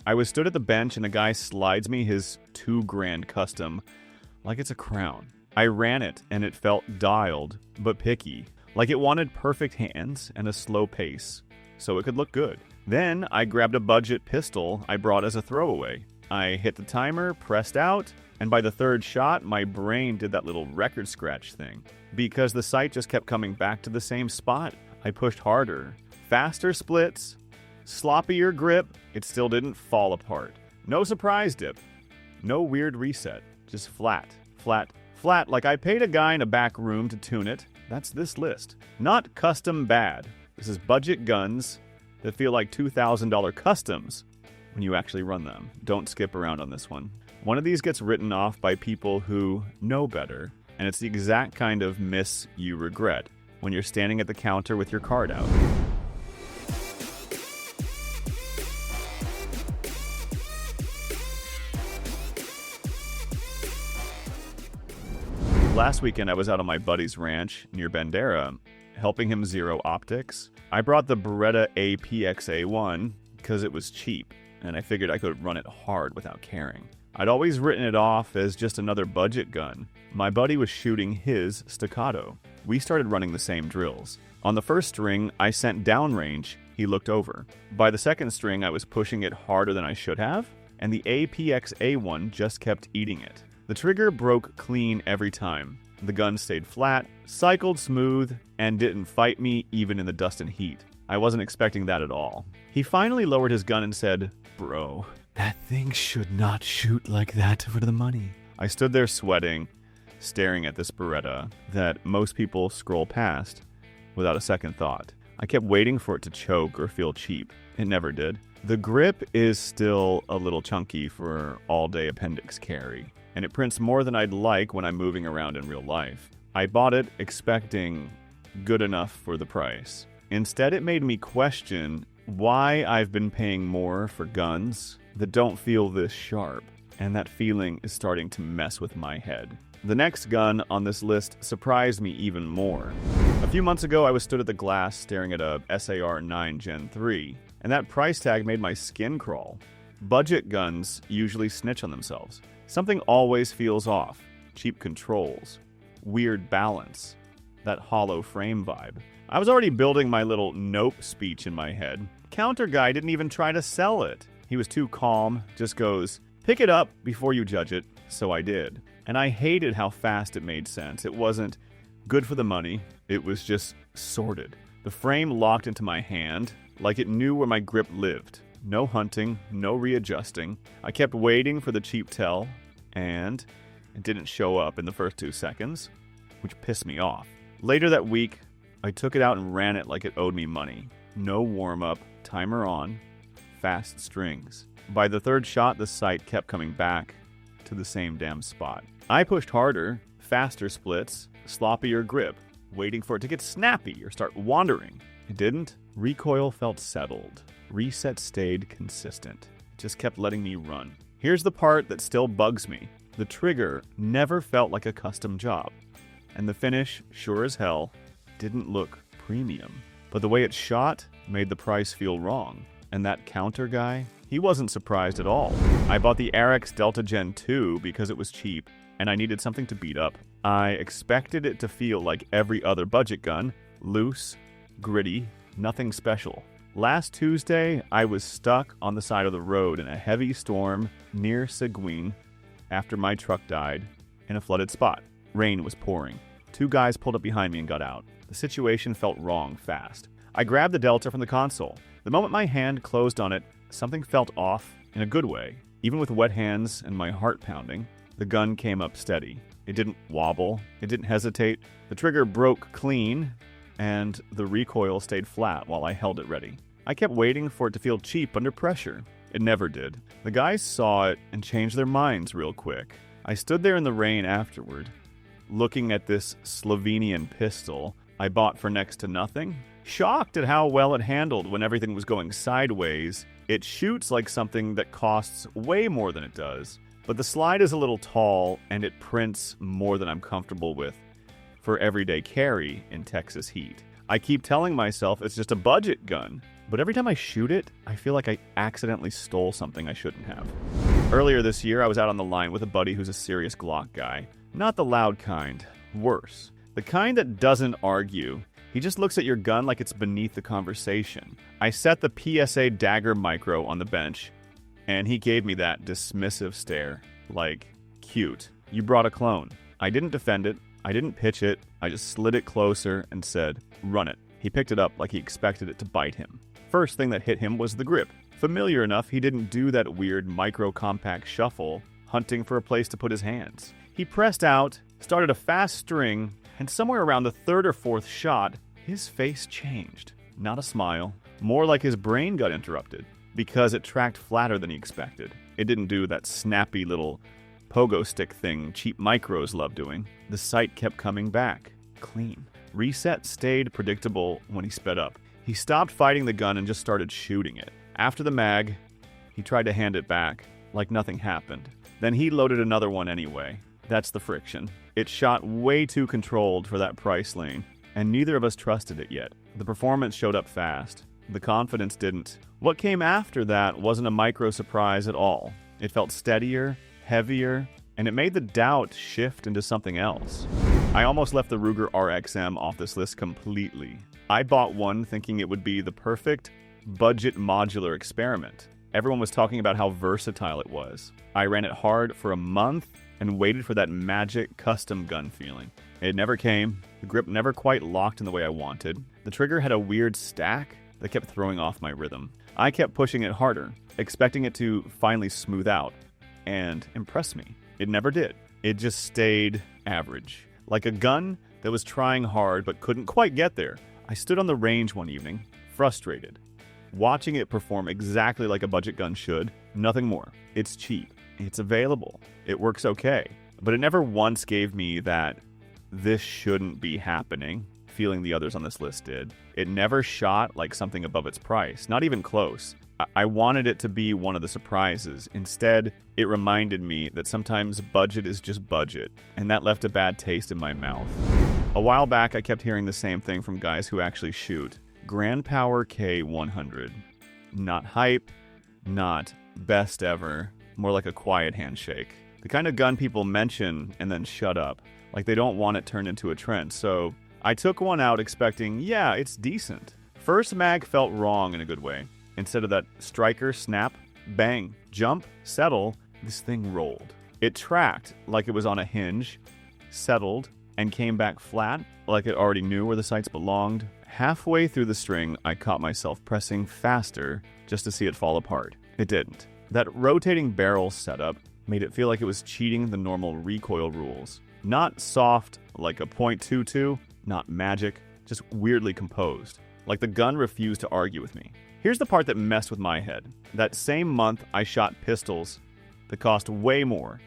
I was stood at the bench and a guy slides me his $2,000 custom like it's a crown. I ran it and it felt dialed, but picky, like it wanted perfect hands and a slow pace, so it could look good. Then I grabbed a budget pistol I brought as a throwaway. I hit the timer, pressed out, and by the third shot, my brain did that little record scratch thing. Because the sight just kept coming back to the same spot, I pushed harder. Faster splits, sloppier grip, it still didn't fall apart. No surprise dip. No weird reset. Just flat, flat, flat, like I paid a guy in a back room to tune it. That's this list. Not custom bad. This is budget guns that feel like $2,000 customs when you actually run them. Don't skip around on this one. One of these gets written off by people who know better, and it's the exact kind of miss you regret when you're standing at the counter with your card out. Last weekend, I was out on my buddy's ranch near Bandera, helping him zero optics. I brought the Beretta APXA1 because it was cheap, and I figured I could run it hard without caring. I'd always written it off as just another budget gun. My buddy was shooting his staccato. We started running the same drills. On the first string, I sent downrange, he looked over. By the second string, I was pushing it harder than I should have, and the APXA1 just kept eating it. The trigger broke clean every time. The gun stayed flat, cycled smooth, and didn't fight me even in the dust and heat. I wasn't expecting that at all. He finally lowered his gun and said, "Bro, that thing should not shoot like that for the money." I stood there sweating, staring at this Beretta that most people scroll past without a second thought. I kept waiting for it to choke or feel cheap. It never did. The grip is still a little chunky for all-day appendix carry, and it prints more than I'd like when I'm moving around in real life. I bought it expecting good enough for the price. Instead, it made me question why I've been paying more for guns that don't feel this sharp, and that feeling is starting to mess with my head. The next gun on this list surprised me even more. A few months ago, I was stood at the glass staring at a SAR-9 Gen 3, and that price tag made my skin crawl. Budget guns usually snitch on themselves. Something always feels off. Cheap controls, weird balance, that hollow frame vibe. I was already building my little nope speech in my head. Counter guy didn't even try to sell it. He was too calm, just goes, "Pick it up before you judge it." So I did. And I hated how fast it made sense. It wasn't good for the money, it was just sorted. The frame locked into my hand, like it knew where my grip lived. No hunting, no readjusting. I kept waiting for the cheap tell, and it didn't show up in the first 2 seconds, which pissed me off. Later that week, I took it out and ran it like it owed me money. No warm-up, timer on, fast strings. By the third shot, the sight kept coming back to the same damn spot. I pushed harder, faster splits, sloppier grip, waiting for it to get snappy or start wandering. It didn't. Recoil felt settled. Reset stayed consistent. It just kept letting me run. Here's the part that still bugs me. The trigger never felt like a custom job. And the finish, sure as hell, didn't look premium. But the way it shot made the price feel wrong. And that counter guy, he wasn't surprised at all. I bought the RX Delta Gen 2 because it was cheap, and I needed something to beat up. I expected it to feel like every other budget gun, loose, gritty, nothing special. Last Tuesday, I was stuck on the side of the road in a heavy storm near Seguin after my truck died in a flooded spot. Rain was pouring. 2 guys pulled up behind me and got out. The situation felt wrong fast. I grabbed the Delta from the console. The moment my hand closed on it, something felt off in a good way. Even with wet hands and my heart pounding, the gun came up steady. It didn't wobble. It didn't hesitate. The trigger broke clean, and the recoil stayed flat while I held it ready. I kept waiting for it to feel cheap under pressure. It never did. The guys saw it and changed their minds real quick. I stood there in the rain afterward, looking at this Slovenian pistol I bought for next to nothing, shocked at how well it handled when everything was going sideways. It shoots like something that costs way more than it does, but the slide is a little tall and it prints more than I'm comfortable with for everyday carry in Texas heat. I keep telling myself it's just a budget gun, but every time I shoot it, I feel like I accidentally stole something I shouldn't have. Earlier this year, I was out on the line with a buddy who's a serious Glock guy. Not the loud kind. Worse. The kind that doesn't argue. He just looks at your gun like it's beneath the conversation. I set the PSA Dagger Micro on the bench, and he gave me that dismissive stare. Like, cute. You brought a clone. I didn't defend it. I didn't pitch it. I just slid it closer and said, run it. He picked it up like he expected it to bite him. First thing that hit him was the grip. Familiar enough, he didn't do that weird micro-compact shuffle, hunting for a place to put his hands. He pressed out, started a fast string, and somewhere around the third or fourth shot, his face changed. Not a smile, more like his brain got interrupted, because it tracked flatter than he expected. It didn't do that snappy little pogo stick thing cheap micros love doing. The sight kept coming back, clean. Reset stayed predictable when he sped up. He stopped fighting the gun and just started shooting it. After the mag, he tried to hand it back, like nothing happened. Then he loaded another one anyway. That's the friction. It shot way too controlled for that price lane, and neither of us trusted it yet. The performance showed up fast. The confidence didn't. What came after that wasn't a micro surprise at all. It felt steadier, heavier, and it made the doubt shift into something else. I almost left the Ruger RXM off this list completely. I bought one thinking it would be the perfect budget modular experiment. Everyone was talking about how versatile it was. I ran it hard for a month and waited for that magic custom gun feeling. It never came. The grip never quite locked in the way I wanted. The trigger had a weird stack that kept throwing off my rhythm. I kept pushing it harder, expecting it to finally smooth out and impress me. It never did. It just stayed average. Like a gun that was trying hard but couldn't quite get there. I stood on the range one evening, frustrated, watching it perform exactly like a budget gun should, nothing more. It's cheap. It's available. It works okay. But it never once gave me that this shouldn't be happening feeling the others on this list did. It never shot like something above its price, not even close. I wanted it to be one of the surprises. Instead, it reminded me that sometimes budget is just budget, and that left a bad taste in my mouth. A while back, I kept hearing the same thing from guys who actually shoot. Grand Power K100. Not hype, not best ever, more like a quiet handshake. The kind of gun people mention and then shut up, like they don't want it turned into a trend. So I took one out expecting, yeah, it's decent. First mag felt wrong in a good way. Instead of that striker, snap, bang, jump, settle, this thing rolled. It tracked like it was on a hinge, settled, and came back flat like it already knew where the sights belonged. Halfway through the string, I caught myself pressing faster just to see it fall apart. It didn't. That rotating barrel setup made it feel like it was cheating the normal recoil rules. Not soft like a .22, not magic, just weirdly composed. Like the gun refused to argue with me. Here's the part that messed with my head. That same month, I shot pistols that cost way more,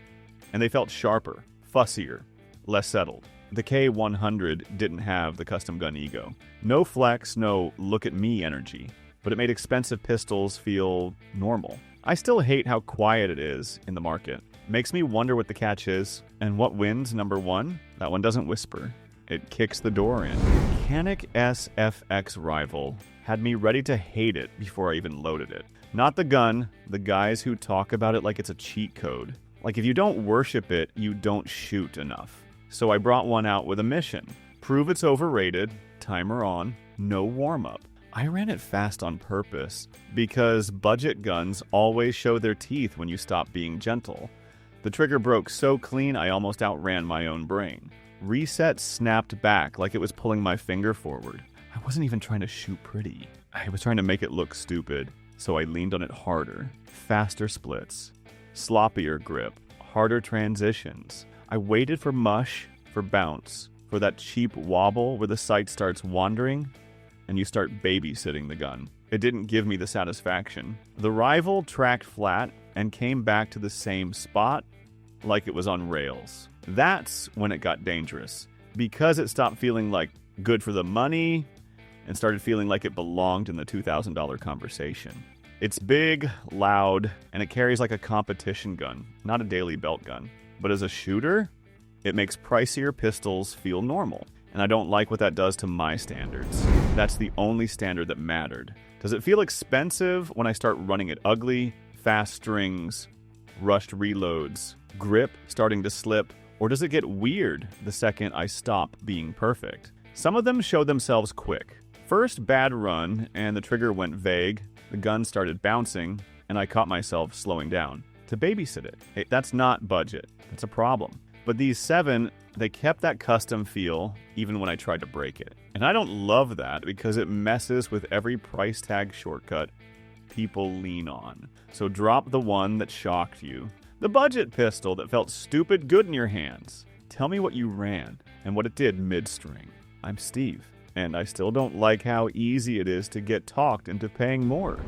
and they felt sharper, fussier, less settled. The K100 didn't have the custom gun ego. No flex, no look at me energy, but it made expensive pistols feel normal. I still hate how quiet it is in the market. Makes me wonder what the catch is, and what wins number one? That one doesn't whisper. It kicks the door in. Canik SFX Rival had me ready to hate it before I even loaded it. Not the gun, the guys who talk about it like it's a cheat code. Like if you don't worship it, you don't shoot enough. So I brought one out with a mission. Prove it's overrated, timer on, no warm-up. I ran it fast on purpose because budget guns always show their teeth when you stop being gentle. The trigger broke so clean I almost outran my own brain. Reset snapped back like it was pulling my finger forward. I wasn't even trying to shoot pretty. I was trying to make it look stupid, so I leaned on it harder. Faster splits, sloppier grip, harder transitions. I waited for mush, for bounce, for that cheap wobble where the sight starts wandering and you start babysitting the gun. It didn't give me the satisfaction. The Rival tracked flat and came back to the same spot like it was on rails. That's when it got dangerous, because it stopped feeling like good for the money and started feeling like it belonged in the $2,000 conversation. It's big, loud, and it carries like a competition gun, not a daily belt gun. But as a shooter, it makes pricier pistols feel normal, and I don't like what that does to my standards. That's the only standard that mattered. Does it feel expensive when I start running it ugly, fast strings, rushed reloads, grip starting to slip, or does it get weird the second I stop being perfect? Some of them show themselves quick. First bad run, and the trigger went vague, the gun started bouncing, and I caught myself slowing down to babysit it. Hey, that's not budget. That's a problem. But these 7, they kept that custom feel even when I tried to break it. And I don't love that because it messes with every price tag shortcut people lean on. So drop the one that shocked you. The budget pistol that felt stupid good in your hands. Tell me what you ran and what it did mid-string. I'm Steve, and I still don't like how easy it is to get talked into paying more.